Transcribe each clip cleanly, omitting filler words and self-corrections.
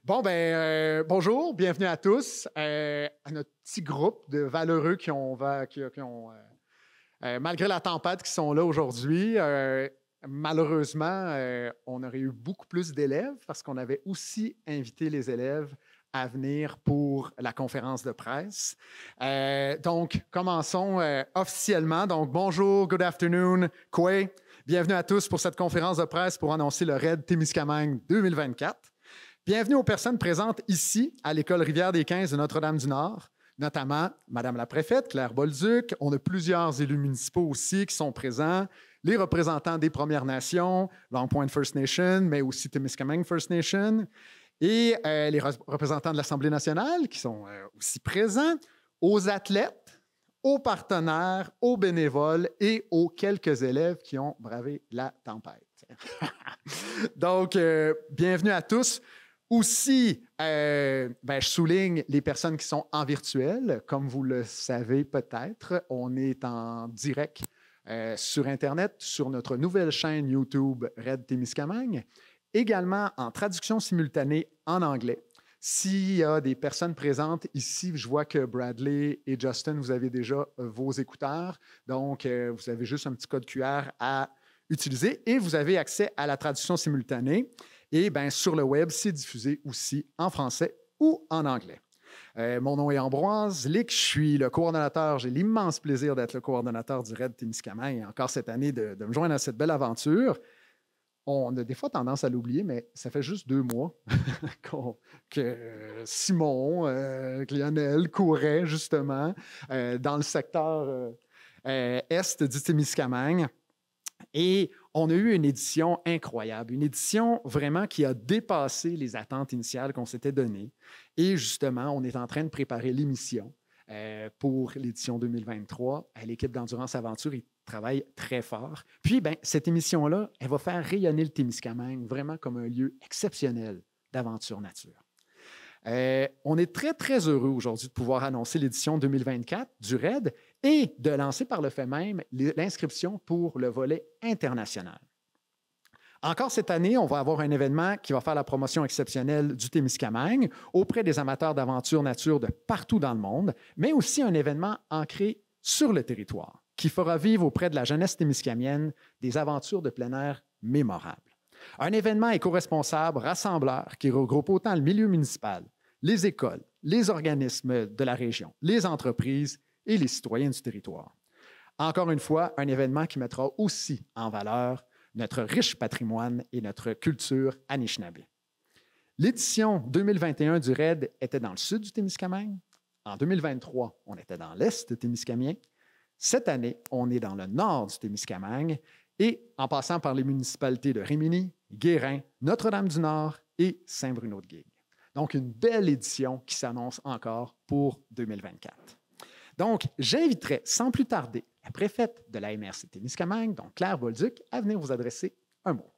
Bonjour, bienvenue à tous, à notre petit groupe de valeureux qui ont malgré la tempête, qui sont là aujourd'hui. Malheureusement, on aurait eu beaucoup plus d'élèves parce qu'on avait aussi invité les élèves à venir pour la conférence de presse. Donc, commençons officiellement. Donc, bonjour, good afternoon, Kwe. Bienvenue à tous pour cette conférence de presse pour annoncer le RAID Témiscamingue 2024. Bienvenue aux personnes présentes ici, à l'École Rivière-des-15 de Notre-Dame-du-Nord, notamment Madame la préfète, Claire Bolduc. On a plusieurs élus municipaux aussi qui sont présents, les représentants des Premières Nations, Long Point First Nation, mais aussi Témiscamingue First Nation, et les représentants de l'Assemblée nationale qui sont aussi présents, aux athlètes, aux partenaires, aux bénévoles et aux quelques élèves qui ont bravé la tempête. Donc, bienvenue à tous. Aussi, je souligne les personnes qui sont en virtuel. Comme vous le savez peut-être, on est en direct sur Internet, sur notre nouvelle chaîne YouTube RAID Témiscamingue, également en traduction simultanée en anglais. S'il y a des personnes présentes ici, je vois que Bradley et Justin, vous avez déjà vos écouteurs. Donc, vous avez juste un petit code QR à utiliser et vous avez accès à la traduction simultanée. Et bien, sur le web, c'est diffusé aussi en français ou en anglais. Mon nom est Ambroise Lick, je suis le coordonnateur. J'ai l'immense plaisir d'être le coordonnateur du RAID Témiscamingue et encore cette année de me joindre à cette belle aventure. On a des fois tendance à l'oublier, mais ça fait juste 2 mois que Simon, que Lionel couraient justement dans le secteur est du Témiscamingue. Et on a eu une édition incroyable, une édition vraiment qui a dépassé les attentes initiales qu'on s'était données. Et justement, on est en train de préparer l'émission pour l'édition 2023. L'équipe d'Endurance Aventure, ils travaillent très fort. Puis, cette émission-là, elle va faire rayonner le Témiscamingue vraiment comme un lieu exceptionnel d'aventure nature. On est très, très heureux aujourd'hui de pouvoir annoncer l'édition 2024 du RAID et de lancer par le fait même l'inscription pour le volet international. Encore cette année, on va avoir un événement qui va faire la promotion exceptionnelle du Témiscamingue auprès des amateurs d'aventure nature de partout dans le monde, mais aussi un événement ancré sur le territoire qui fera vivre auprès de la jeunesse témiscamienne des aventures de plein air mémorables. Un événement éco-responsable, rassembleur, qui regroupe autant le milieu municipal, les écoles, les organismes de la région, les entreprises et les citoyens du territoire. Encore une fois, un événement qui mettra aussi en valeur notre riche patrimoine et notre culture Anishinaabe. L'édition 2021 du RAID était dans le sud du Témiscamingue. En 2023, on était dans l'est témiscamien. Cette année, on est dans le nord du Témiscamingue et en passant par les municipalités de Rimini, Guérin, Notre-Dame-du-Nord et Saint-Bruno-de-Guigue. Donc, une belle édition qui s'annonce encore pour 2024. Donc, j'inviterai sans plus tarder la préfète de la MRC Témiscamingue, donc Claire Bolduc, à venir vous adresser un mot.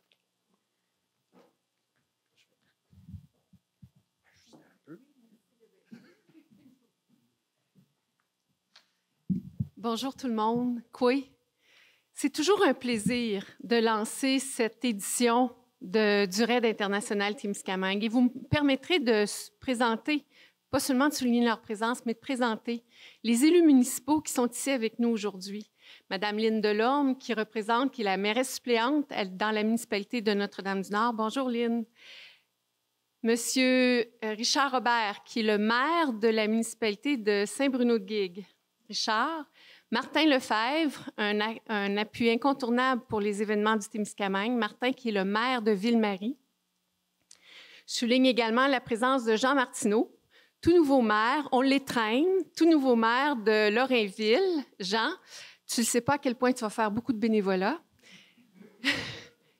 Bonjour tout le monde. Kwe, c'est toujours un plaisir de lancer cette édition du RAID international Témiscamingue. Et vous me permettrez de présenter, pas seulement de souligner leur présence, mais de présenter les élus municipaux qui sont ici avec nous aujourd'hui. Madame Lynne Delorme, qui est la mairesse suppléante dans la municipalité de Notre-Dame-du-Nord. Bonjour Lynne. Monsieur Richard Robert, qui est le maire de la municipalité de Saint-Bruno-de-Guigue. Richard. Martin Lefebvre, un appui incontournable pour les événements du Témiscamingue. Martin, qui est le maire de Ville-Marie. Je souligne également la présence de Jean Martineau, tout nouveau maire. On l'étreint, tout nouveau maire de Lorrainville. Jean, tu ne sais pas à quel point tu vas faire beaucoup de bénévolat.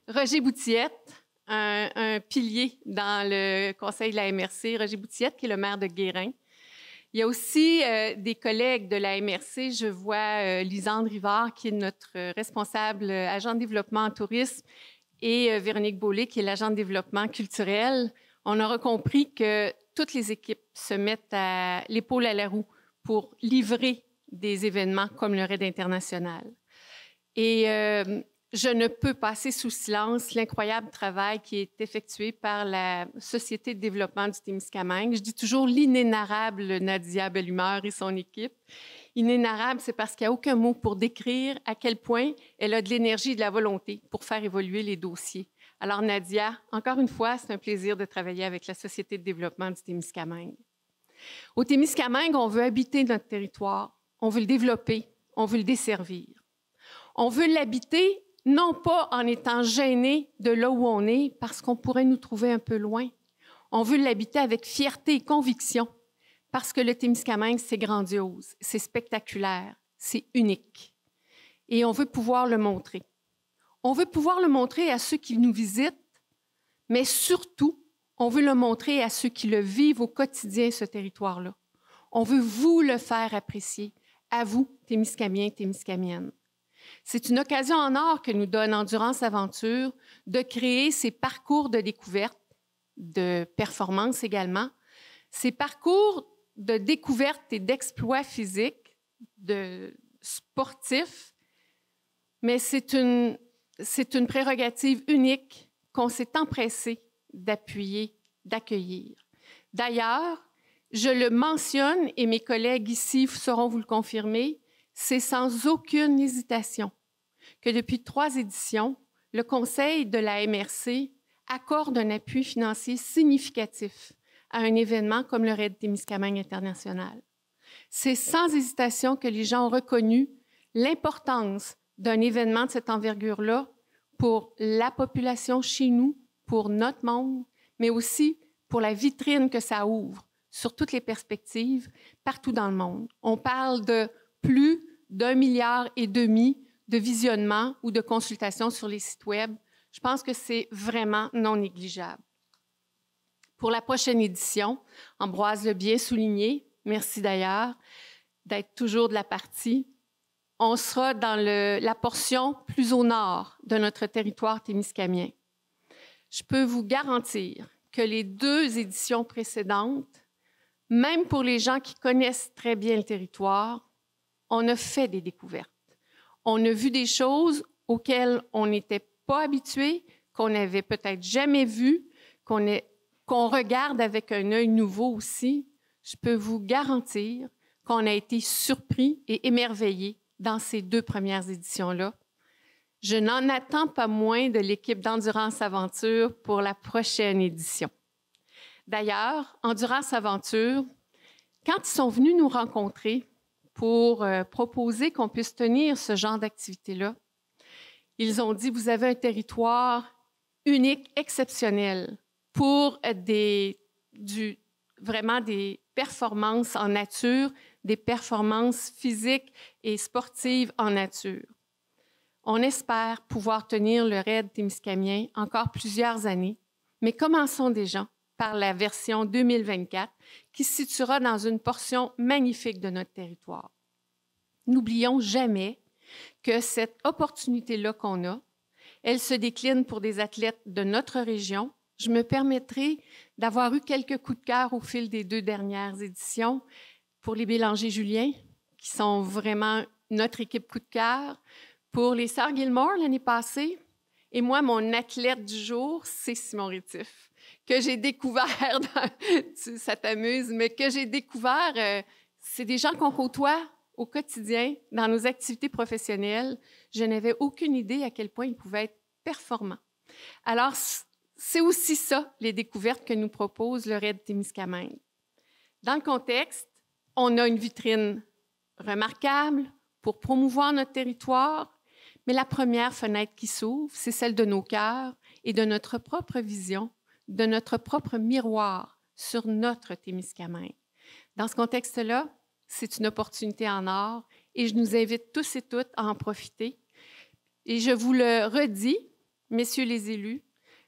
Roger Boutillette, un pilier dans le conseil de la MRC. Roger Boutillette, qui est le maire de Guérin. Il y a aussi des collègues de la MRC. Je vois Lisandre Rivard, qui est notre responsable agent de développement en tourisme, et Véronique Beaulé, qui est l'agent de développement culturel. On aura compris que toutes les équipes se mettent à l'épaule à la roue pour livrer des événements comme le RAID international. Et je ne peux passer sous silence l'incroyable travail qui est effectué par la Société de développement du Témiscamingue. Je dis toujours l'inénarrable Nadia Bellumeur et son équipe. Inénarrable, c'est parce qu'il n'y a aucun mot pour décrire à quel point elle a de l'énergie et de la volonté pour faire évoluer les dossiers. Alors Nadia, encore une fois, c'est un plaisir de travailler avec la Société de développement du Témiscamingue. Au Témiscamingue, on veut habiter notre territoire, on veut le développer, on veut le desservir. On veut l'habiter non pas en étant gêné de là où on est, parce qu'on pourrait nous trouver un peu loin. On veut l'habiter avec fierté et conviction, parce que le Témiscamingue, c'est grandiose, c'est spectaculaire, c'est unique. Et on veut pouvoir le montrer. On veut pouvoir le montrer à ceux qui nous visitent, mais surtout, on veut le montrer à ceux qui le vivent au quotidien, ce territoire-là. On veut vous le faire apprécier, à vous, Témiscamiens, Témiscamiennes. C'est une occasion en or que nous donne Endurance Aventure de créer ces parcours de découverte, de performance également, ces parcours de découverte et d'exploits physiques, de sportifs, mais c'est une prérogative unique qu'on s'est empressé d'appuyer, d'accueillir. D'ailleurs, je le mentionne et mes collègues ici sauront vous le confirmer, c'est sans aucune hésitation que depuis 3 éditions, le Conseil de la MRC accorde un appui financier significatif à un événement comme le Raid Témiscamingue International. C'est sans hésitation que les gens ont reconnu l'importance d'un événement de cette envergure-là pour la population chez nous, pour notre monde, mais aussi pour la vitrine que ça ouvre sur toutes les perspectives partout dans le monde. On parle de plus d'1,5 milliard de visionnements ou de consultations sur les sites Web. Je pense que c'est vraiment non négligeable. Pour la prochaine édition, Ambroise l'a bien souligné, merci d'ailleurs d'être toujours de la partie, on sera dans la portion plus au nord de notre territoire témiscamien. Je peux vous garantir que les 2 éditions précédentes, même pour les gens qui connaissent très bien le territoire, on a fait des découvertes. On a vu des choses auxquelles on n'était pas habitué, qu'on n'avait peut-être jamais vues, qu'on regarde avec un œil nouveau aussi. Je peux vous garantir qu'on a été surpris et émerveillés dans ces 2 premières éditions-là. Je n'en attends pas moins de l'équipe d'Endurance Aventure pour la prochaine édition. D'ailleurs, Endurance Aventure, quand ils sont venus nous rencontrer pour proposer qu'on puisse tenir ce genre d'activité-là, ils ont dit, vous avez un territoire unique, exceptionnel, pour vraiment des performances en nature, des performances physiques et sportives en nature. On espère pouvoir tenir le Raid Témiscamien encore plusieurs années, mais commençons déjà par la version 2024 qui se situera dans une portion magnifique de notre territoire. N'oublions jamais que cette opportunité-là qu'on a, elle se décline pour des athlètes de notre région. Je me permettrai d'avoir eu quelques coups de cœur au fil des 2 dernières éditions pour les Bélanger-Julien, qui sont vraiment notre équipe coup de cœur, pour les Sœurs Gilmore l'année passée. Et moi, mon athlète du jour, c'est Simon Rétif, que j'ai découvert, ça t'amuse, mais que j'ai découvert, c'est des gens qu'on côtoie au quotidien dans nos activités professionnelles. Je n'avais aucune idée à quel point ils pouvaient être performants. Alors, c'est aussi ça, les découvertes que nous propose le Raid Témiscamingue. Dans le contexte, on a une vitrine remarquable pour promouvoir notre territoire, mais la première fenêtre qui s'ouvre, c'est celle de nos cœurs et de notre propre vision, de notre propre miroir sur notre Témiscamingue. Dans ce contexte-là, c'est une opportunité en or et je nous invite tous et toutes à en profiter. Et je vous le redis, messieurs les élus,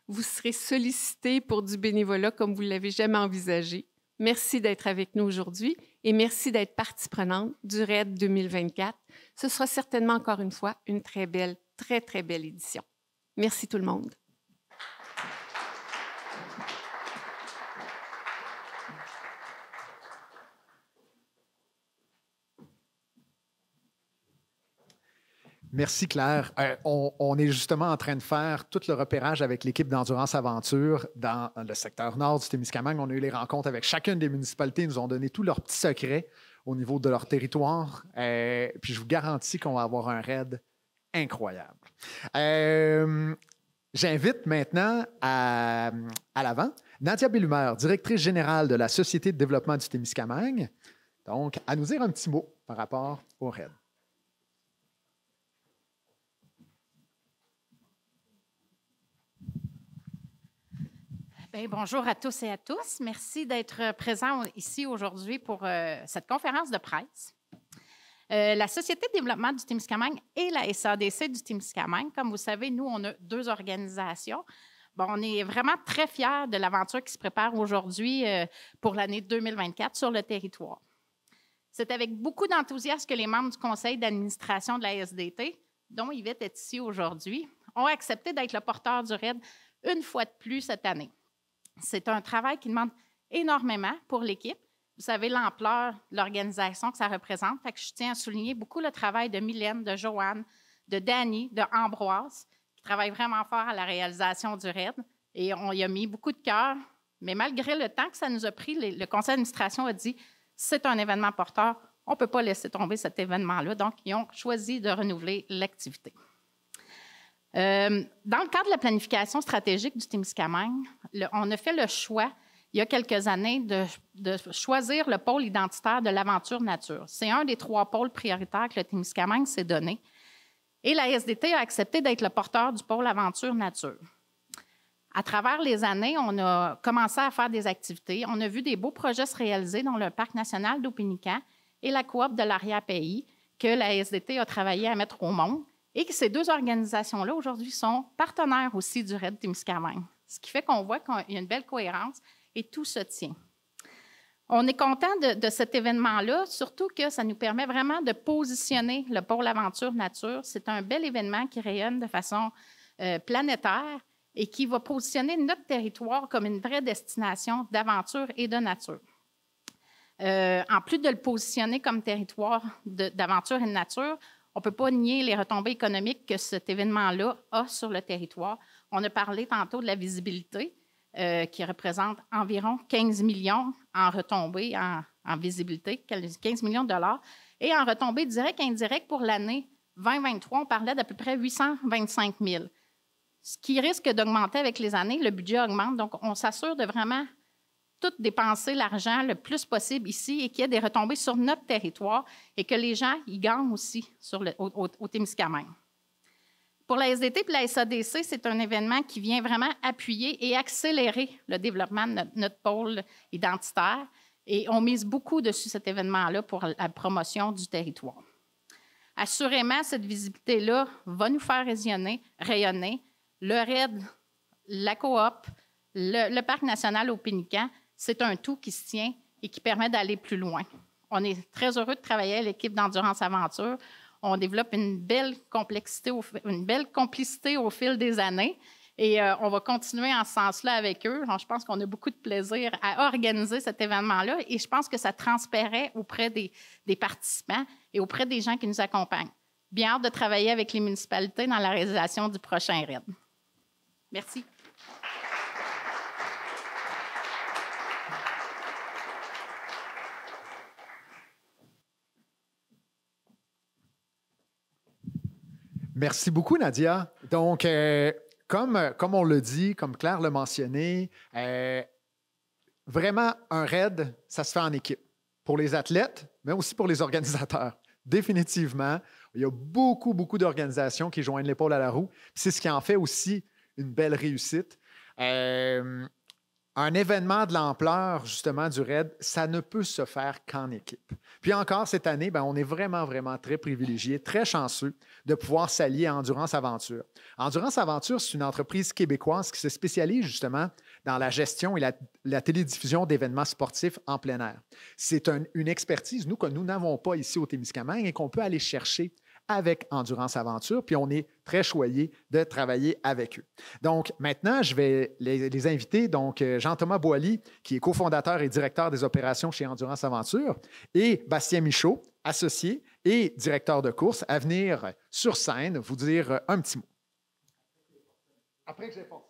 vous serez sollicités pour du bénévolat comme vous ne l'avez jamais envisagé. Merci d'être avec nous aujourd'hui et merci d'être partie prenante du RAID 2024. Ce sera certainement encore une fois une très belle, très, très belle édition. Merci tout le monde. Merci Claire. On est justement en train de faire tout le repérage avec l'équipe d'Endurance Aventure dans le secteur nord du Témiscamingue. On a eu les rencontres avec chacune des municipalités. Ils nous ont donné tous leurs petits secrets au niveau de leur territoire. Puis je vous garantis qu'on va avoir un raid incroyable. J'invite maintenant à l'avant Nadia Bellumer, directrice générale de la Société de développement du Témiscamingue, donc à nous dire un petit mot par rapport au raid. Bien, bonjour à tous et à tous. Merci d'être présents ici aujourd'hui pour cette conférence de presse. La Société de développement du Témiscamingue et la SADC du Témiscamingue, comme vous savez, nous, on a 2 organisations. Bon, on est vraiment très fiers de l'aventure qui se prépare aujourd'hui pour l'année 2024 sur le territoire. C'est avec beaucoup d'enthousiasme que les membres du conseil d'administration de la SDT, dont Yvette est ici aujourd'hui, ont accepté d'être le porteur du RAID une fois de plus cette année. C'est un travail qui demande énormément pour l'équipe. Vous savez l'ampleur de l'organisation que ça représente. Fait que je tiens à souligner beaucoup le travail de Mylène, de Joanne, de Dany, de Ambroise, qui travaillent vraiment fort à la réalisation du RAID. Et on y a mis beaucoup de cœur. Mais malgré le temps que ça nous a pris, le conseil d'administration a dit « c'est un événement porteur, on ne peut pas laisser tomber cet événement-là ». Donc, ils ont choisi de renouveler l'activité. Dans le cadre de la planification stratégique du Témiscamingue, on a fait le choix, il y a quelques années, de choisir le pôle identitaire de l'aventure nature. C'est un des 3 pôles prioritaires que le Témiscamingue s'est donné. Et la SDT a accepté d'être le porteur du pôle aventure nature. À travers les années, on a commencé à faire des activités. On a vu des beaux projets se réaliser dans le Parc national d'Opinican et la coop de l'arrière-pays que la SDT a travaillé à mettre au monde. Et que ces 2 organisations-là, aujourd'hui, sont partenaires aussi du RAID Témiscamingue. Ce qui fait qu'on voit qu'il y a une belle cohérence et tout se tient. On est content de cet événement-là, surtout que ça nous permet vraiment de positionner le pôle aventure nature. C'est un bel événement qui rayonne de façon planétaire et qui va positionner notre territoire comme une vraie destination d'aventure et de nature. En plus de le positionner comme territoire d'aventure et de nature, on ne peut pas nier les retombées économiques que cet événement-là a sur le territoire. On a parlé tantôt de la visibilité, qui représente environ 15 millions en retombées en visibilité, 15 millions de dollars. Et en retombées directes et indirectes pour l'année 2023, on parlait d'à peu près 825 000. Ce qui risque d'augmenter avec les années, le budget augmente. Donc, on s'assure de vraiment tout dépenser l'argent le plus possible ici et qu'il y ait des retombées sur notre territoire et que les gens y gagnent aussi au Témiscamingue. Pour la SDT et la SADC, c'est un événement qui vient vraiment appuyer et accélérer le développement de notre pôle identitaire et on mise beaucoup dessus cet événement-là pour la promotion du territoire. Assurément, cette visibilité-là va nous faire rayonner. Le RAID, la coop, le Parc national Opinican, c'est un tout qui se tient et qui permet d'aller plus loin. On est très heureux de travailler avec l'équipe d'Endurance Aventure. On développe une belle complicité au fil des années et on va continuer en ce sens-là avec eux. Alors, je pense qu'on a beaucoup de plaisir à organiser cet événement-là et je pense que ça transparaît auprès des participants et auprès des gens qui nous accompagnent. Bien hâte de travailler avec les municipalités dans la réalisation du prochain RAID. Merci. Merci beaucoup, Nadia. Donc, comme on l'a dit, comme Claire l'a mentionné, vraiment, un RAID, ça se fait en équipe. Pour les athlètes, mais aussi pour les organisateurs. Définitivement, il y a beaucoup, beaucoup d'organisations qui joignent l'épaule à la roue. C'est ce qui en fait aussi une belle réussite. Un événement de l'ampleur, justement, du RAID, ça ne peut se faire qu'en équipe. Puis encore, cette année, on est vraiment, vraiment très privilégiés, très chanceux de pouvoir s'allier à Endurance Aventure. Endurance Aventure, c'est une entreprise québécoise qui se spécialise justement dans la gestion et la télédiffusion d'événements sportifs en plein air. C'est une expertise, nous, que nous n'avons pas ici au Témiscamingue et qu'on peut aller chercher avec Endurance Aventure, puis on est très choyés de travailler avec eux. Donc, maintenant, je vais les inviter, donc Jean-Thomas Boily, qui est cofondateur et directeur des opérations chez Endurance Aventure, et Bastien Michaud, associé et directeur de course, à venir sur scène vous dire un petit mot. Après que j'ai pensé.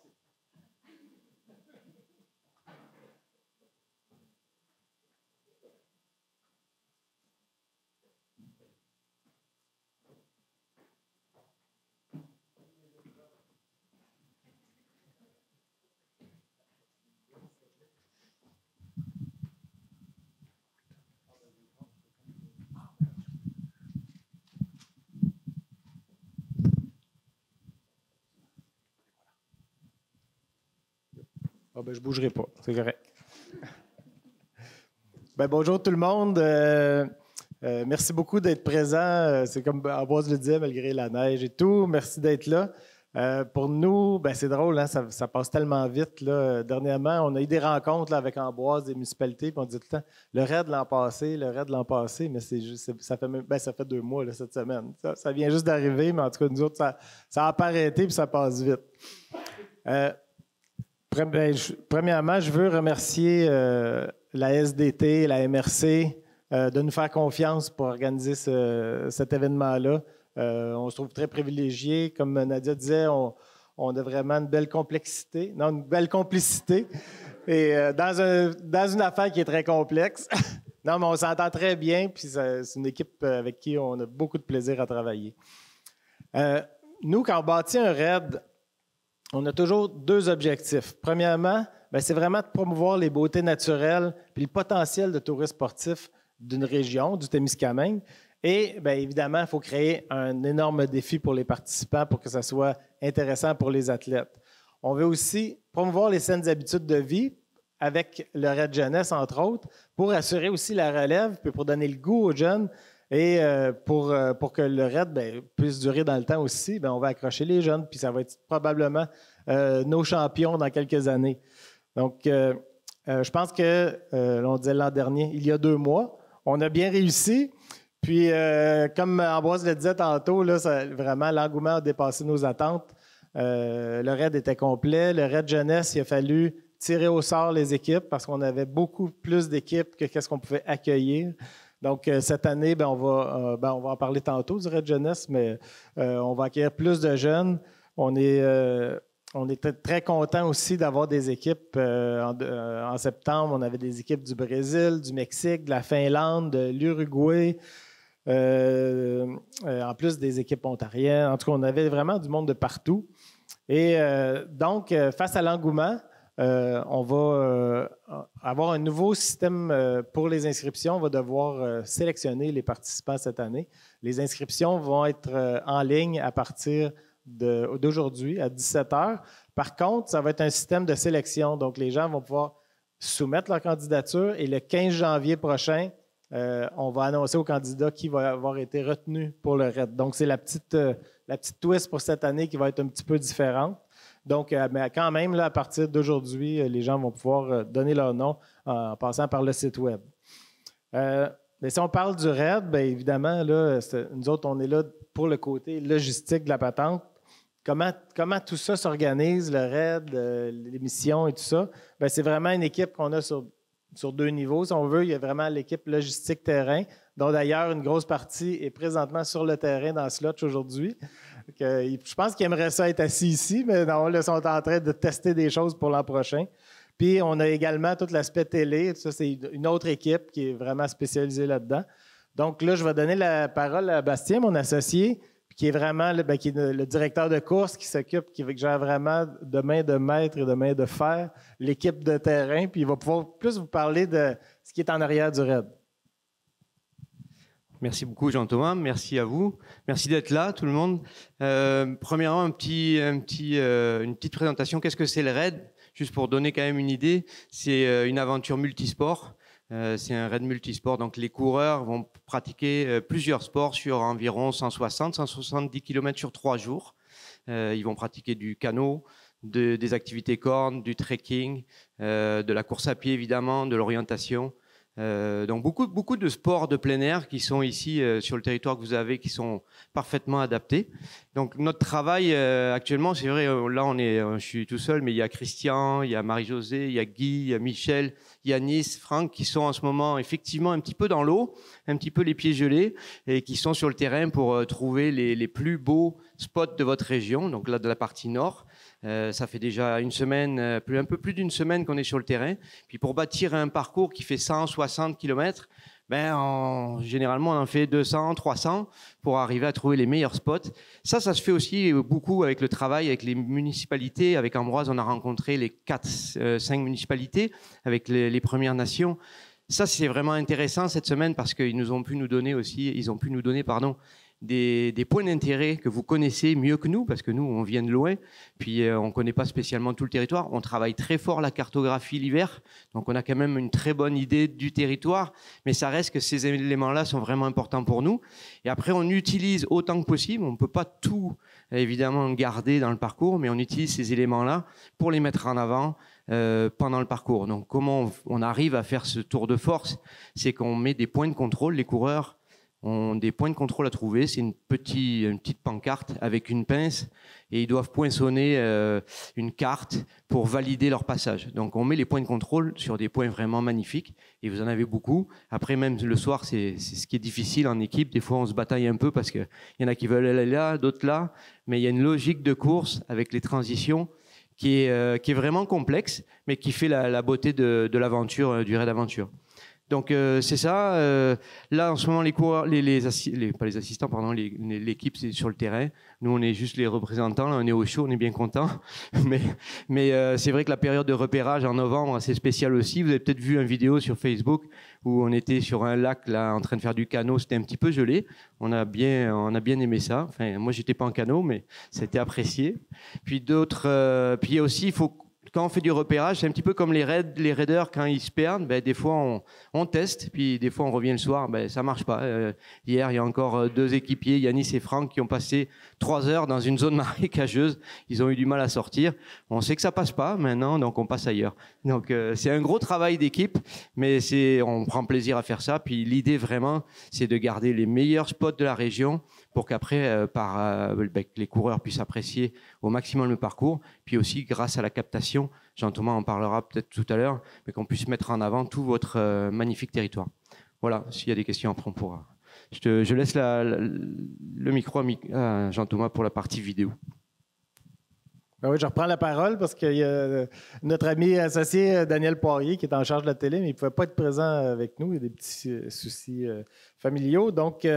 Ah ben, je ne bougerai pas, c'est correct. Bonjour tout le monde. Merci beaucoup d'être présent. C'est comme Ambroise le disait, malgré la neige et tout. Merci d'être là. Pour nous, c'est drôle, hein, ça passe tellement vite. Là. Dernièrement, on a eu des rencontres là, avec Ambroise, des municipalités, puis on dit tout le temps le raid l'an passé, mais ça fait 2 mois là, cette semaine. Ça vient juste d'arriver, mais en tout cas, nous autres, ça n'a pas arrêté, puis ça passe vite. Premièrement, je veux remercier la SDT et la MRC de nous faire confiance pour organiser cet événement-là. On se trouve très privilégiés. Comme Nadia disait, on a vraiment une belle complicité. Et dans une affaire qui est très complexe. Non, mais on s'entend très bien, puis c'est une équipe avec qui on a beaucoup de plaisir à travailler. Nous, quand on bâtit un raid, on a toujours 2 objectifs. Premièrement, c'est vraiment de promouvoir les beautés naturelles et le potentiel de tourisme sportif d'une région, du Témiscamingue. Et évidemment, il faut créer un énorme défi pour les participants pour que ça soit intéressant pour les athlètes. On veut aussi promouvoir les saines habitudes de vie avec le raid jeunesse, entre autres, pour assurer aussi la relève puis pour donner le goût aux jeunes. Et pour que le raid puisse durer dans le temps aussi, on va accrocher les jeunes, puis ça va être probablement nos champions dans quelques années. Donc, je pense que, on disait l'an dernier, il y a 2 mois, on a bien réussi. Puis, comme Ambroise le disait tantôt, là, vraiment, l'engouement a dépassé nos attentes. Le raid était complet. Le raid jeunesse, il a fallu tirer au sort les équipes parce qu'on avait beaucoup plus d'équipes que ce qu'on pouvait accueillir. Donc, cette année, on va en parler tantôt du raid jeunesse, mais on va accueillir plus de jeunes. On était très contents aussi d'avoir des équipes. En septembre, on avait des équipes du Brésil, du Mexique, de la Finlande, de l'Uruguay, en plus des équipes ontariennes. En tout cas, on avait vraiment du monde de partout. Et donc, face à l'engouement, on va avoir un nouveau système pour les inscriptions. On va devoir sélectionner les participants cette année. Les inscriptions vont être en ligne à partir d'aujourd'hui à 17h. Par contre, ça va être un système de sélection. Donc, les gens vont pouvoir soumettre leur candidature et le 15 janvier prochain, on va annoncer aux candidats qui va avoir été retenu pour le RAID. Donc, c'est la petite twist pour cette année qui va être un petit peu différente. Donc, mais quand même, là, à partir d'aujourd'hui, les gens vont pouvoir donner leur nom en passant par le site Web. Mais si on parle du RAID, bien évidemment, là, nous autres, on est là pour le côté logistique de la patente. Comment tout ça s'organise, le RAID, les missions et tout ça? Bien, c'est vraiment une équipe qu'on a sur 2 niveaux, si on veut. Il y a vraiment l'équipe logistique terrain, dont d'ailleurs une grosse partie est présentement sur le terrain dans Slotch aujourd'hui. Je pense qu'ils aimeraient ça être assis ici, mais non, là, ils sont en train de tester des choses pour l'an prochain. Puis, on a également tout l'aspect télé. Ça, c'est une autre équipe qui est vraiment spécialisée là-dedans. Donc, là, je vais donner la parole à Bastien, mon associé, qui est vraiment qui est le directeur de course, qui s'occupe, qui gère vraiment de main de maître et de main de fer l'équipe de terrain. Puis, il va pouvoir plus vous parler de ce qui est en arrière du RAID. Merci beaucoup, Jean-Thomas. Merci à vous. Merci d'être là, tout le monde. Premièrement, une petite présentation. Qu'est-ce que c'est le RAID? Juste pour donner quand même une idée, c'est une aventure multisport. C'est un raid multisport. Donc, les coureurs vont pratiquer plusieurs sports sur environ 160-170 km sur 3 jours. Ils vont pratiquer du canot, des activités cornes, du trekking, de la course à pied, évidemment, de l'orientation. Donc beaucoup de sports de plein air qui sont ici sur le territoire que vous avez, qui sont parfaitement adaptés. Donc notre travail actuellement, c'est vrai, là je suis tout seul, mais il y a Christian, il y a Marie-Josée, il y a Guy, il y a Michel, Yanis, Franck, qui sont en ce moment effectivement un petit peu dans l'eau, un petit peu les pieds gelés, et qui sont sur le terrain pour trouver les plus beaux spots de votre région, donc là de la partie nord. Ça fait déjà une semaine, un peu plus d'une semaine qu'on est sur le terrain. Puis pour bâtir un parcours qui fait 160 km, généralement on en fait 200, 300 pour arriver à trouver les meilleurs spots. Ça se fait aussi beaucoup avec le travail avec les municipalités. Avec Ambroise, on a rencontré les 5 municipalités avec les Premières Nations. Ça, c'est vraiment intéressant cette semaine parce qu'ils ont pu nous donner des points d'intérêt que vous connaissez mieux que nous, parce que nous, on vient de loin, puis on ne connaît pas spécialement tout le territoire. On travaille très fort la cartographie l'hiver, donc on a quand même une très bonne idée du territoire, mais ça reste que ces éléments-là sont vraiment importants pour nous. Et après, on utilise autant que possible, on ne peut pas tout, évidemment, garder dans le parcours, mais on utilise ces éléments-là pour les mettre en avant pendant le parcours. Donc, comment on arrive à faire ce tour de force? C'est qu'on met des points de contrôle, les coureurs ont des points de contrôle à trouver. C'est une petite pancarte avec une pince et ils doivent poinçonner une carte pour valider leur passage. Donc on met les points de contrôle sur des points vraiment magnifiques et vous en avez beaucoup. Après, même le soir, c'est ce qui est difficile en équipe. Des fois, on se bataille un peu parce qu'il y en a qui veulent aller là, d'autres là. Mais il y a une logique de course avec les transitions qui est vraiment complexe, mais qui fait la beauté de l'aventure, du raid aventure. Donc c'est ça. Là en ce moment les coureurs, pas les assistants, pardon, l'équipe c'est sur le terrain. Nous on est juste les représentants. Là, on est au chaud, on est bien contents. Mais c'est vrai que la période de repérage en novembre c'est spécial aussi. Vous avez peut-être vu une vidéo sur Facebook où on était sur un lac là en train de faire du canot. C'était un petit peu gelé. On a bien aimé ça. Enfin moi j'étais pas en canot, mais c'était apprécié. Puis puis aussi il faut. Quand on fait du repérage, c'est un petit peu comme les raiders quand ils se perdent. Des fois, on teste, puis des fois, on revient le soir. Ça marche pas. Hier, il y a encore 2 équipiers, Yanis et Franck, qui ont passé 3 heures dans une zone marécageuse. Ils ont eu du mal à sortir. On sait que ça passe pas maintenant, donc on passe ailleurs. Donc, c'est un gros travail d'équipe, mais on prend plaisir à faire ça. Puis l'idée, vraiment, c'est de garder les meilleurs spots de la région pour qu'après, les coureurs puissent apprécier au maximum le parcours. Puis aussi, grâce à la captation, Jean-Thomas en parlera peut-être tout à l'heure, mais qu'on puisse mettre en avant tout votre magnifique territoire. Voilà, s'il y a des questions, après on pourra. Je laisse le micro à Jean-Thomas pour la partie vidéo. Oui, je reprends la parole parce qu'il y a notre ami associé Daniel Poirier qui est en charge de la télé, mais il ne pouvait pas être présent avec nous. Il y a des petits soucis familiaux. Donc,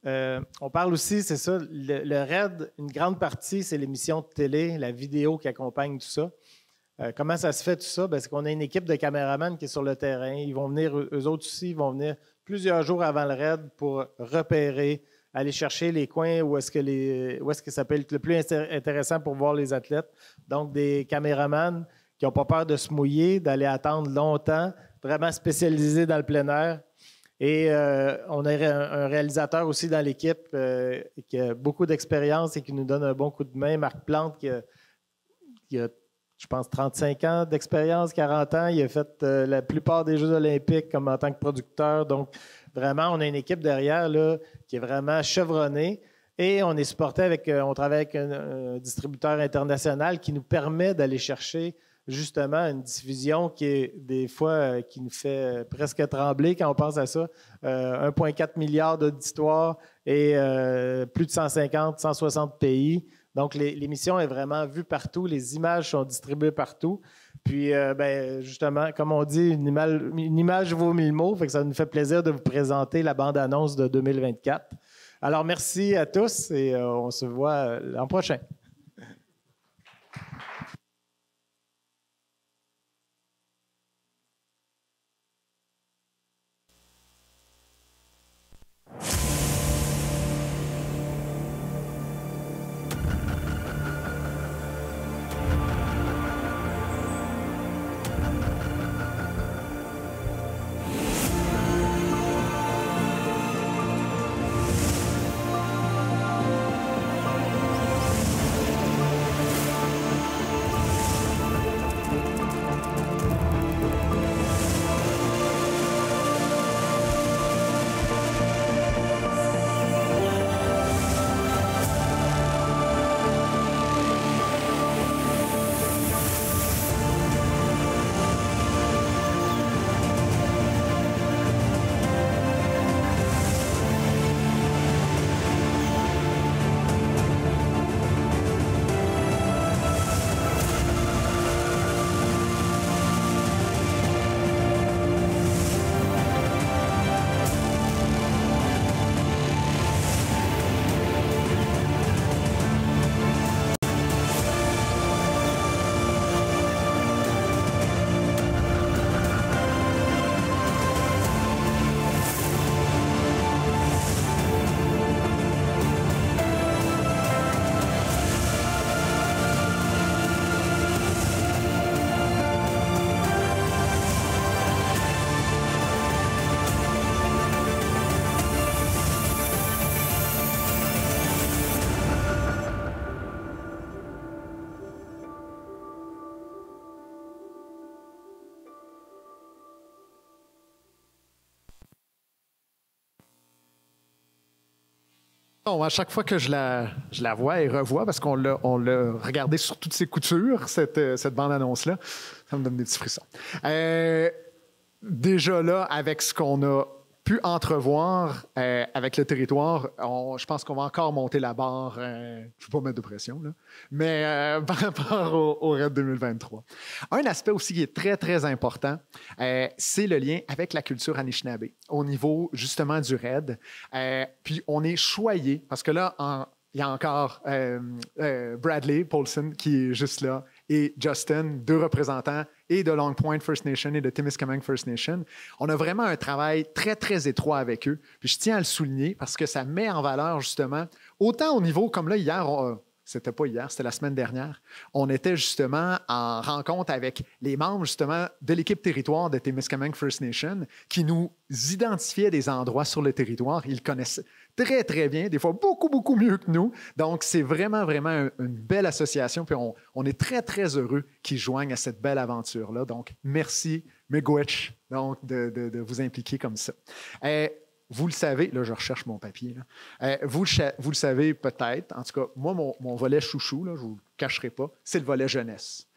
on parle aussi, c'est ça, le RAID, une grande partie, c'est l'émission de télé, la vidéo qui accompagne tout ça. Comment ça se fait tout ça? C'est qu'on a une équipe de caméramans qui est sur le terrain. Ils vont venir, eux autres aussi, ils vont venir plusieurs jours avant le RAID pour repérer, aller chercher les coins où est-ce que ça peut être le plus intéressant pour voir les athlètes. Donc, des caméramans qui n'ont pas peur de se mouiller, d'aller attendre longtemps, vraiment spécialisés dans le plein air. Et on a un réalisateur aussi dans l'équipe qui a beaucoup d'expérience et qui nous donne un bon coup de main, Marc Plante, qui a je pense, 35 ans d'expérience, 40 ans. Il a fait la plupart des Jeux olympiques comme en tant que producteur. Donc, vraiment, on a une équipe derrière là, qui est vraiment chevronnée. Et on est supporté on travaille avec un distributeur international qui nous permet d'aller chercher justement une diffusion qui est des fois qui nous fait presque trembler quand on pense à ça. 1,4 milliard d'auditoires et plus de 150, 160 pays. Donc, l'émission est vraiment vue partout. Les images sont distribuées partout. Puis, justement, comme on dit, une image vaut 1000 mots. Fait que ça nous fait plaisir de vous présenter la bande-annonce de 2024. Alors, merci à tous et on se voit l'an prochain. Bon, à chaque fois que je la vois et revois, parce qu'on l'a regardé sur toutes ses coutures, cette bande-annonce-là, ça me donne des petits frissons. Déjà là, avec ce qu'on a pu entrevoir avec le territoire, je pense qu'on va encore monter la barre. Je ne veux pas mettre de pression, là, mais par rapport au RAID 2023. Un aspect aussi qui est très, très important, c'est le lien avec la culture Anishinaabe au niveau justement du RAID. Puis on est choyé parce que là, il y a encore Bradley Paulson qui est juste là et Justin, 2 représentants et de Long Point First Nation et de Témiscamingue First Nation. On a vraiment un travail très, très étroit avec eux. Puis je tiens à le souligner parce que ça met en valeur justement, autant au niveau comme là, hier, c'était pas hier, c'était la semaine dernière, on était justement en rencontre avec les membres justement de l'équipe territoire de Témiscamingue First Nation qui nous identifiaient des endroits sur le territoire. Ils connaissent très, très bien, des fois beaucoup, beaucoup mieux que nous. Donc, c'est vraiment, vraiment une belle association. Puis, on est très, très heureux qu'ils joignent à cette belle aventure-là. Donc, merci, Miigwech, donc, de vous impliquer comme ça. Vous le savez, là, je recherche mon papier. Là. Vous le savez peut-être. En tout cas, moi, mon volet chouchou, là, je ne vous le cacherai pas, c'est le volet jeunesse.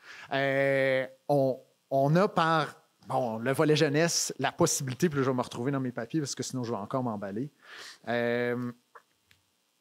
On a par le volet jeunesse la possibilité, puis là, je vais me retrouver dans mes papiers parce que sinon, je vais encore m'emballer.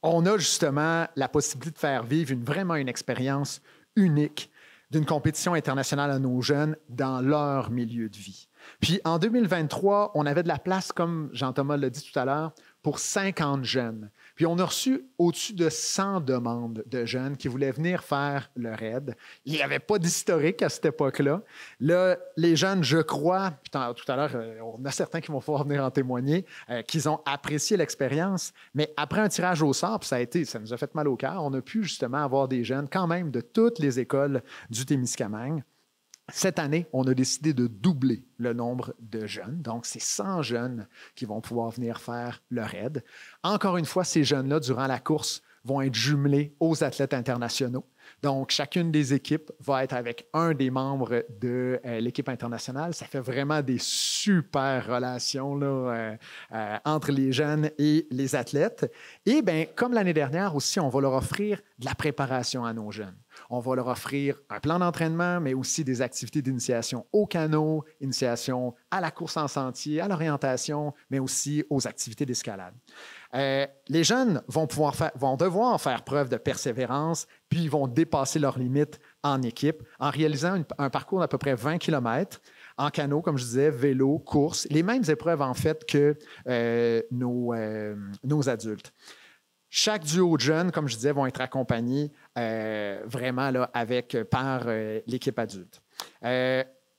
On a justement la possibilité de faire vivre vraiment une expérience unique d'une compétition internationale à nos jeunes dans leur milieu de vie. Puis en 2023, on avait de la place, comme Jean-Thomas l'a dit tout à l'heure, pour 50 jeunes. Puis on a reçu au-dessus de 100 demandes de jeunes qui voulaient venir faire le RAID. Il n'y avait pas d'historique à cette époque-là. Là, les jeunes, je crois, puis tout à l'heure, on a certains qui vont pouvoir venir en témoigner, qu'ils ont apprécié l'expérience. Mais après un tirage au sort, puis ça nous a fait mal au cœur, on a pu justement avoir des jeunes quand même de toutes les écoles du Témiscamingue. Cette année, on a décidé de doubler le nombre de jeunes. Donc, c'est 100 jeunes qui vont pouvoir venir faire le RAID. Encore une fois, ces jeunes-là, durant la course, vont être jumelés aux athlètes internationaux. Donc, chacune des équipes va être avec un des membres de l'équipe internationale. Ça fait vraiment des super relations là, entre les jeunes et les athlètes. Et bien, comme l'année dernière aussi, on va leur offrir de la préparation à nos jeunes. On va leur offrir un plan d'entraînement, mais aussi des activités d'initiation au canot, initiation à la course en sentier, à l'orientation, mais aussi aux activités d'escalade. Les jeunes vont devoir faire preuve de persévérance, puis ils vont dépasser leurs limites en équipe en réalisant un parcours d'à peu près 20 km en canot, comme je disais, vélo, course, les mêmes épreuves en fait que nos adultes. Chaque duo de jeunes, comme je disais, vont être accompagnés vraiment là, par l'équipe adulte.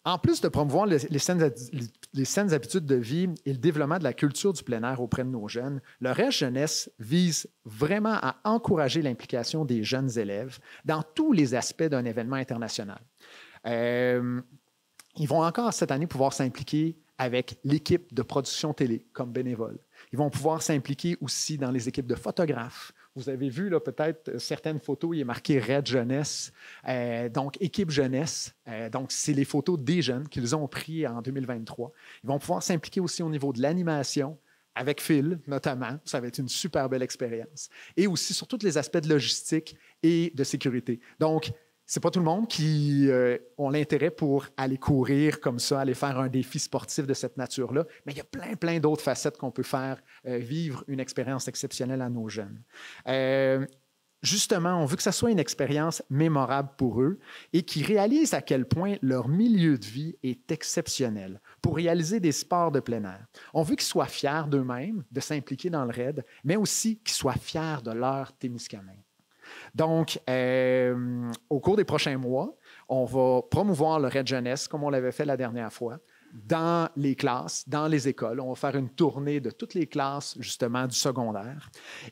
En plus de promouvoir les saines habitudes de vie et le développement de la culture du plein air auprès de nos jeunes, le RAID Jeunesse vise vraiment à encourager l'implication des jeunes élèves dans tous les aspects d'un événement international. Ils vont encore cette année pouvoir s'impliquer avec l'équipe de production télé comme bénévoles. Ils vont pouvoir s'impliquer aussi dans les équipes de photographes. Vous avez vu là, peut-être certaines photos, il est marqué RAID Jeunesse, donc équipe jeunesse. Donc, c'est les photos des jeunes qu'ils ont pris en 2023. Ils vont pouvoir s'impliquer aussi au niveau de l'animation, avec Phil notamment. Ça va être une super belle expérience. Et aussi sur tous les aspects de logistique et de sécurité. Donc, c'est pas tout le monde qui ont l'intérêt pour aller courir comme ça, aller faire un défi sportif de cette nature-là, mais il y a plein d'autres facettes qu'on peut faire vivre une expérience exceptionnelle à nos jeunes. Justement, on veut que ça soit une expérience mémorable pour eux et qu'ils réalisent à quel point leur milieu de vie est exceptionnel pour réaliser des sports de plein air. On veut qu'ils soient fiers d'eux-mêmes, de s'impliquer dans le RAID, mais aussi qu'ils soient fiers de leur Témiscamingue. Donc, au cours des prochains mois, on va promouvoir le RAID Jeunesse, comme on l'avait fait la dernière fois, dans les classes, dans les écoles. On va faire une tournée de toutes les classes, justement, du secondaire.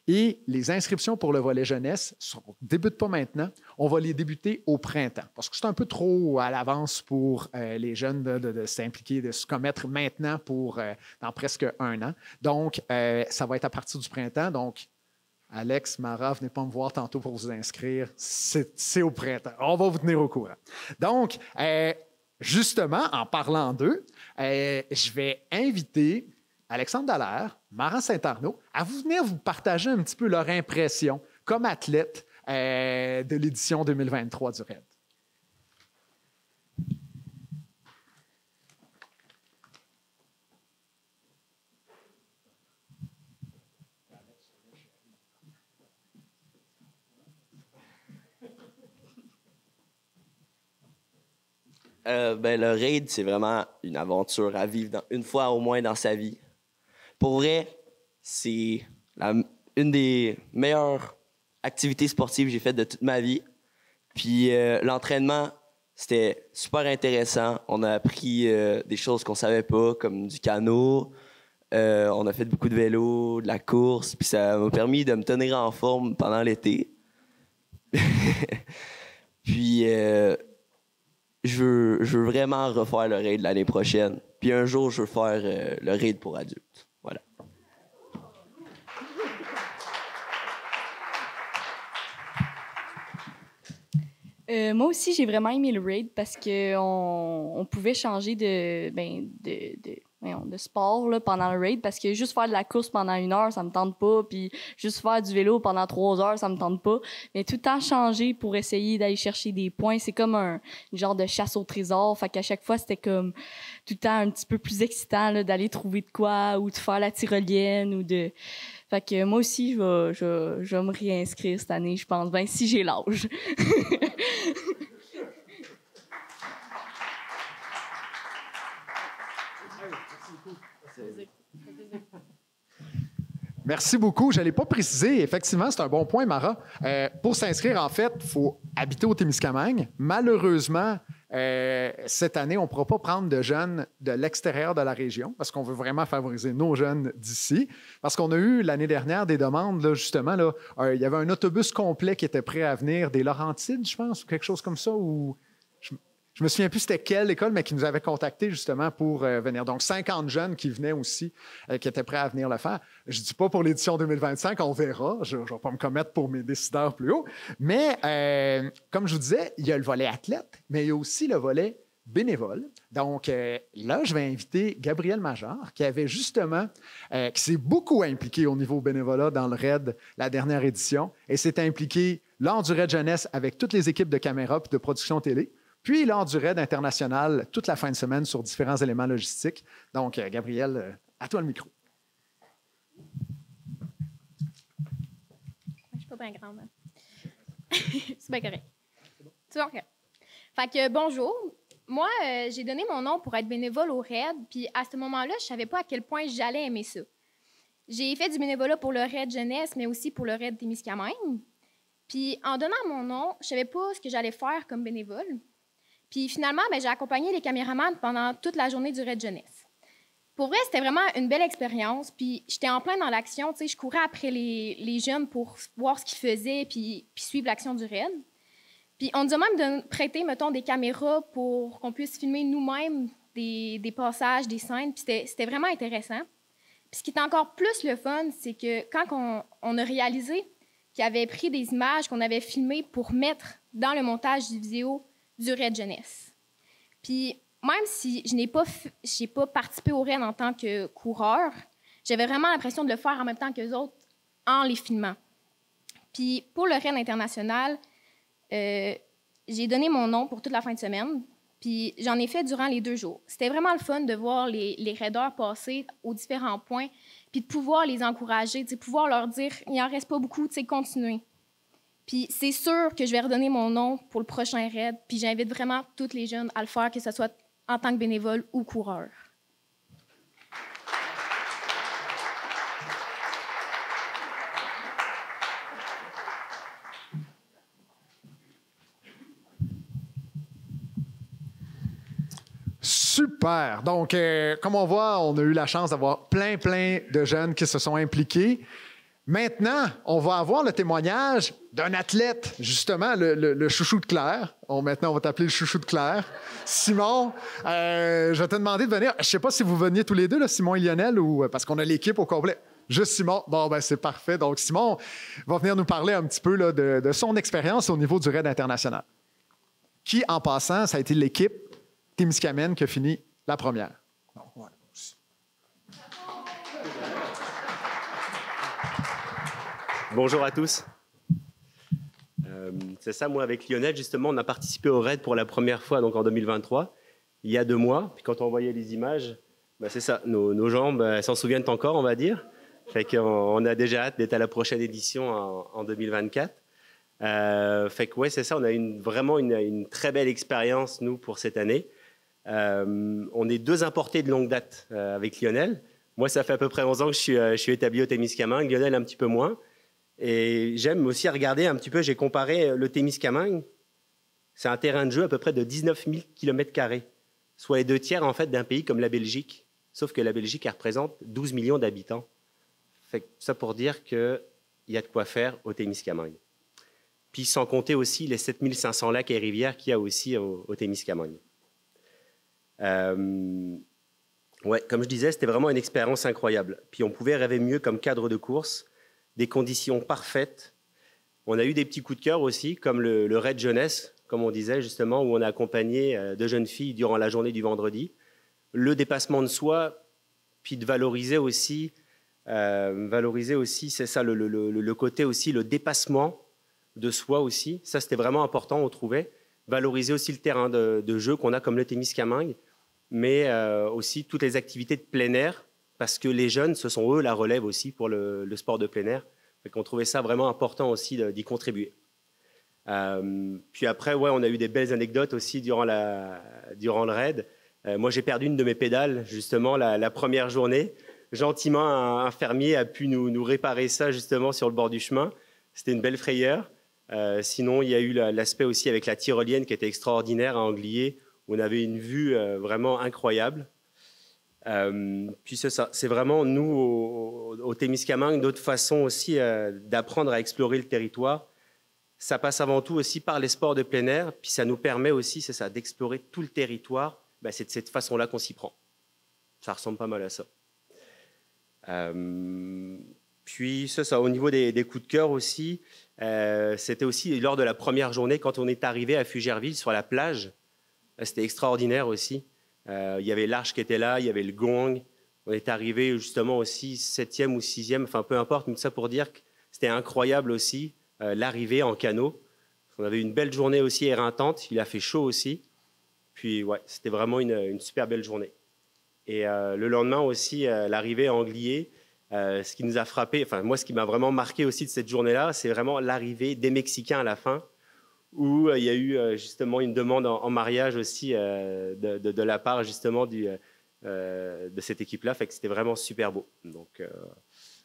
Et les inscriptions pour le volet jeunesse ne débutent pas maintenant. On va les débuter au printemps, parce que c'est un peu trop à l'avance pour les jeunes de s'impliquer, de se commettre maintenant dans presque 1 an. Donc, ça va être à partir du printemps. Donc, Alex, Mara, venez pas me voir tantôt pour vous inscrire. C'est au printemps. On va vous tenir au courant. Donc, justement, en parlant d'eux, je vais inviter Alexandre Dallaire, Mara Saint-Arnaud, à vous venir vous partager un petit peu leur impression comme athlète de l'édition 2023 du RAID. Le raid, c'est vraiment une aventure à vivre une fois au moins dans sa vie. Pour vrai, c'est une des meilleures activités sportives que j'ai faites de toute ma vie. Puis l'entraînement, c'était super intéressant. On a appris des choses qu'on ne savait pas, comme du canot. On a fait beaucoup de vélo, de la course. Puis ça m'a permis de me tenir en forme pendant l'été. Puis... Je veux vraiment refaire le raid l'année prochaine. Puis un jour, je veux faire le raid pour adultes. Voilà. Moi aussi, j'ai vraiment aimé le raid parce qu'on pouvait changer de sport là, pendant le raid parce que juste faire de la course pendant 1 heure, ça me tente pas. Puis juste faire du vélo pendant 3 heures, ça me tente pas. Mais tout le temps changer pour essayer d'aller chercher des points, c'est comme un genre de chasse au trésor. Fait qu'à chaque fois, c'était comme tout le temps un petit peu plus excitant là, d'aller trouver de quoi ou de faire la tyrolienne ou de... Fait que moi aussi, je vais me réinscrire cette année, je pense, ben si j'ai l'âge. Merci beaucoup. Je n'allais pas préciser. Effectivement, c'est un bon point, Mara. Pour s'inscrire, en fait, il faut habiter au Témiscamingue. Malheureusement, cette année, on ne pourra pas prendre de jeunes de l'extérieur de la région parce qu'on veut vraiment favoriser nos jeunes d'ici. Parce qu'on a eu l'année dernière des demandes, là, justement, là, il y avait un autobus complet qui était prêt à venir des Laurentides, je pense, ou quelque chose comme ça, ou... Je me souviens plus c'était quelle école, mais qui nous avait contactés justement pour venir. Donc, 50 jeunes qui venaient aussi, qui étaient prêts à venir le faire. Je ne dis pas pour l'édition 2025, on verra. Je ne vais pas me commettre pour mes décideurs plus haut. Mais, comme je vous disais, il y a le volet athlète, mais il y a aussi le volet bénévole. Donc, là, je vais inviter Gabriel Major, qui avait justement, qui s'est beaucoup impliqué au niveau bénévolat dans le RAID, la dernière édition, et s'est impliqué lors du RAID Jeunesse avec toutes les équipes de caméra et de production télé. Puis lors du RAID international, toute la fin de semaine sur différents éléments logistiques. Donc, Gabriel, à toi le micro. Je ne suis pas bien grande. C'est bien correct. C'est bon, correct. Fait que bonjour. Moi, j'ai donné mon nom pour être bénévole au RAID. Puis à ce moment-là, je ne savais pas à quel point j'allais aimer ça. J'ai fait du bénévolat pour le RAID Jeunesse, mais aussi pour le RAID Témiscamingue. Puis en donnant mon nom, je ne savais pas ce que j'allais faire comme bénévole. Puis finalement, j'ai accompagné les caméramans pendant toute la journée du RAID Jeunesse. Pour vrai, c'était vraiment une belle expérience. Puis j'étais en plein dans l'action. Tu sais, je courais après les jeunes pour voir ce qu'ils faisaient puis suivre l'action du RAID. Puis on nous a même prêté, mettons, des caméras pour qu'on puisse filmer nous-mêmes des passages, des scènes. Puis c'était vraiment intéressant. Puis ce qui est encore plus le fun, c'est que quand on a réalisé qu'il avait pris des images qu'on avait filmées pour mettre dans le montage du vidéo du RAID Jeunesse. Puis, même si je n'ai pas participé au RAID en tant que coureur, j'avais vraiment l'impression de le faire en même temps qu'eux autres en les filmant. Puis, pour le RAID international, j'ai donné mon nom pour toute la fin de semaine, puis j'en ai fait durant les 2 jours. C'était vraiment le fun de voir les raideurs passer aux différents points, puis de pouvoir les encourager, de pouvoir leur dire « il n'en reste pas beaucoup, continuez ». Puis c'est sûr que je vais redonner mon nom pour le prochain RAID, puis j'invite vraiment tous les jeunes à le faire, que ce soit en tant que bénévole ou coureur. Super! Donc, comme on voit, on a eu la chance d'avoir plein de jeunes qui se sont impliqués. Maintenant, on va avoir le témoignage d'un athlète, justement, le chouchou de Claire. Maintenant, on va t'appeler le chouchou de Claire. Simon, je vais te demander de venir. Je ne sais pas si vous veniez tous les deux, là, Simon et Lionel, ou parce qu'on a l'équipe au complet. Juste Simon. Bon, c'est parfait. Donc, Simon va venir nous parler un petit peu là, de son expérience au niveau du RAID international. Qui, en passant, ça a été l'équipe Témiscamingue qui a fini la première. Donc, voilà. Bonjour à tous. C'est ça, moi avec Lionel, justement, on a participé au RAID pour la première fois donc en 2023, il y a 2 mois. Puis quand on voyait les images, c'est ça, nos jambes elles s'en souviennent encore, on va dire. Fait qu'on a déjà hâte d'être à la prochaine édition en 2024. Fait que ouais, c'est ça, on a vraiment une très belle expérience, nous, pour cette année. On est 2 importés de longue date avec Lionel. Moi, ça fait à peu près 11 ans que je suis établi au Témiscamingue, Lionel un petit peu moins. Et j'aime aussi regarder un petit peu, j'ai comparé le Témiscamingue, c'est un terrain de jeu à peu près de 19 000 km², soit les 2 tiers en fait d'un pays comme la Belgique, sauf que la Belgique elle représente 12 millions d'habitants. Fait que ça pour dire qu'il y a de quoi faire au Témiscamingue. Puis sans compter aussi les 7 500 lacs et rivières qu'il y a aussi au Témiscamingue. Ouais, comme je disais, c'était vraiment une expérience incroyable. Puis on pouvait rêver mieux comme cadre de course, des conditions parfaites. On a eu des petits coups de cœur aussi, comme le raid jeunesse, comme on disait justement, où on a accompagné 2 jeunes filles durant la journée du vendredi. Le dépassement de soi, puis de valoriser aussi, c'est ça, le côté aussi, le dépassement de soi aussi. Ça, c'était vraiment important, on trouvait. Valoriser aussi le terrain de jeu qu'on a comme le Témiscamingue, mais aussi toutes les activités de plein air, parce que les jeunes, ce sont eux la relève aussi pour le sport de plein air. On trouvait ça vraiment important aussi d'y contribuer. Puis après, ouais, on a eu des belles anecdotes aussi durant le raid. Moi, j'ai perdu une de mes pédales, justement, la première journée. Gentiment, un fermier a pu nous réparer ça, justement, sur le bord du chemin. C'était une belle frayeur. Sinon, il y a eu l'aspect aussi avec la tyrolienne qui était extraordinaire à Anglier, où on avait une vue vraiment incroyable. Puis c'est ça, c'est vraiment nous au Témiscamingue notre façon aussi d'apprendre à explorer le territoire. Ça passe avant tout aussi par les sports de plein air, puis ça nous permet aussi, c'est ça, d'explorer tout le territoire. C'est de cette façon-là qu'on s'y prend. Ça ressemble pas mal à ça. Puis c'est ça, au niveau des coups de cœur aussi, c'était aussi lors de la première journée quand on est arrivé à Fugerville sur la plage. C'était extraordinaire aussi. Il y avait l'Arche qui était là, il y avait le gong. On est arrivé justement aussi 7e ou 6e, enfin peu importe, mais tout ça pour dire que c'était incroyable aussi, l'arrivée en canot. On avait une belle journée aussi éreintante, il a fait chaud aussi. Puis ouais, c'était vraiment une super belle journée. Et le lendemain aussi, l'arrivée à Anglier, ce qui nous a frappé, enfin moi ce qui m'a vraiment marqué aussi de cette journée-là, c'est vraiment l'arrivée des Mexicains à la fin, où il y a eu justement une demande en mariage aussi de la part justement de cette équipe-là. Fait que c'était vraiment super beau. Donc,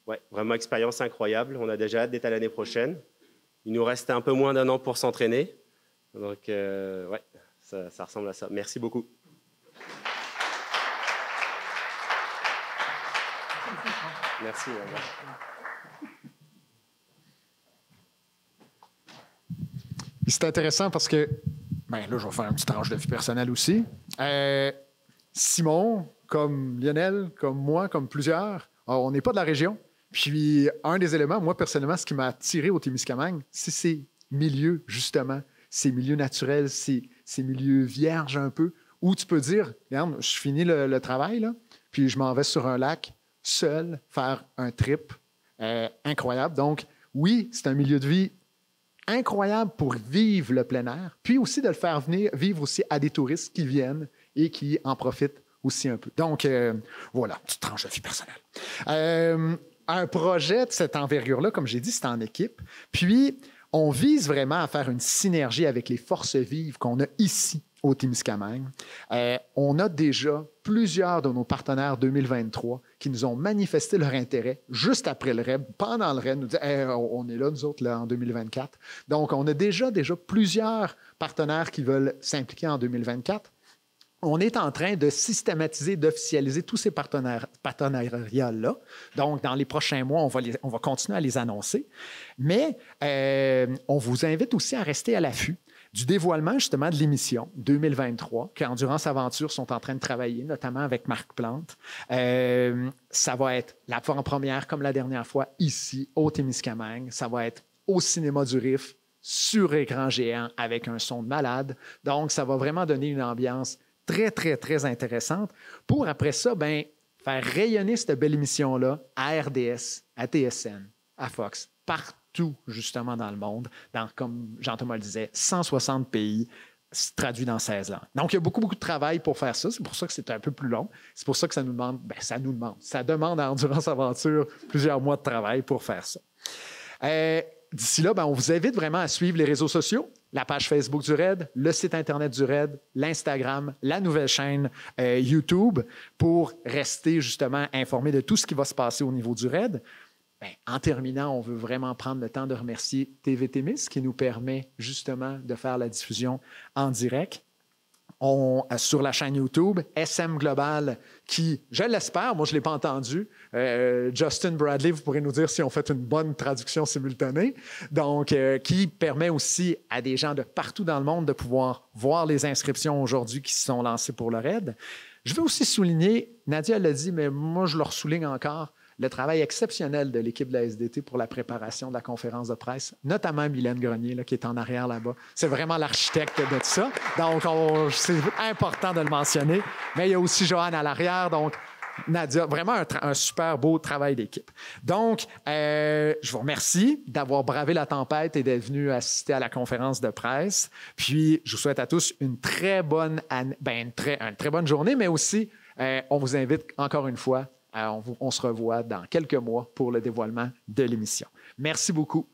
ouais, vraiment expérience incroyable. On a déjà hâte d'être à l'année prochaine. Il nous reste un peu moins d'1 an pour s'entraîner. Donc, ouais, ça ressemble à ça. Merci beaucoup. Merci. C'est intéressant parce que, là, je vais faire une petite tranche de vie personnelle aussi. Simon, comme Lionel, comme moi, comme plusieurs, on n'est pas de la région. Puis, un des éléments, moi, personnellement, ce qui m'a attiré au Témiscamingue, c'est ces milieux, justement, ces milieux naturels, ces milieux vierges un peu, où tu peux dire, regarde, je finis le travail, là, puis je m'en vais sur un lac, seul, faire un trip incroyable. Donc, oui, c'est un milieu de vie incroyable pour vivre le plein air, puis aussi de le faire vivre aussi à des touristes qui viennent et qui en profitent aussi un peu. Donc, voilà, petite tranche de vie personnelle. Un projet de cette envergure-là, comme j'ai dit, c'est en équipe. Puis, on vise vraiment à faire une synergie avec les forces vives qu'on a ici au Témiscamingue. On a déjà plusieurs de nos partenaires 2023 qui nous ont manifesté leur intérêt juste après le RAID, pendant le RAID, nous disent hey, on est là, nous autres, là, en 2024. Donc, on a déjà plusieurs partenaires qui veulent s'impliquer en 2024. On est en train de systématiser, d'officialiser tous ces partenariats-là. Donc, dans les prochains mois, on va continuer à les annoncer. Mais on vous invite aussi à rester à l'affût du dévoilement justement de l'émission 2023 qu'Endurance Aventure sont en train de travailler, notamment avec Marc Plante. Ça va être la première, comme la dernière fois, ici, au Témiscamingue. Ça va être au Cinéma du Riff, sur écran géant, avec un son de malade. Donc, ça va vraiment donner une ambiance très, très, très intéressante pour, après ça, faire rayonner cette belle émission-là à RDS, à TSN, à Fox, partout, justement, dans le monde, comme Jean-Thomas le disait, 160 pays, traduit dans 16 langues. Donc, il y a beaucoup, beaucoup de travail pour faire ça. C'est pour ça que c'est un peu plus long. C'est pour ça que ça demande à Endurance Aventure plusieurs mois de travail pour faire ça. D'ici là, on vous invite vraiment à suivre les réseaux sociaux, la page Facebook du RAID, le site Internet du RAID, l'Instagram, la nouvelle chaîne YouTube pour rester justement informé de tout ce qui va se passer au niveau du RAID. En terminant, on veut vraiment prendre le temps de remercier TV Témis qui nous permet justement de faire la diffusion en direct. Sur la chaîne YouTube, SM Global, qui, je l'espère, moi je ne l'ai pas entendu, Justin Bradley, vous pourrez nous dire si on fait une bonne traduction simultanée, donc qui permet aussi à des gens de partout dans le monde de pouvoir voir les inscriptions aujourd'hui qui se sont lancées pour le RAID. Je veux aussi souligner, Nadia l'a dit, mais moi je le ressouligne encore, le travail exceptionnel de l'équipe de la SDT pour la préparation de la conférence de presse, notamment Mylène Grenier, là, qui est en arrière là-bas. C'est vraiment l'architecte de tout ça. Donc, c'est important de le mentionner. Mais il y a aussi Joanne à l'arrière. Donc, Nadia, vraiment un super beau travail d'équipe. Donc, je vous remercie d'avoir bravé la tempête et d'être venu assister à la conférence de presse. Puis, je vous souhaite à tous une très bonne une très bonne journée, mais aussi, on vous invite encore une fois. On se revoit dans quelques mois pour le dévoilement de l'émission. Merci beaucoup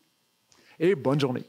et bonne journée.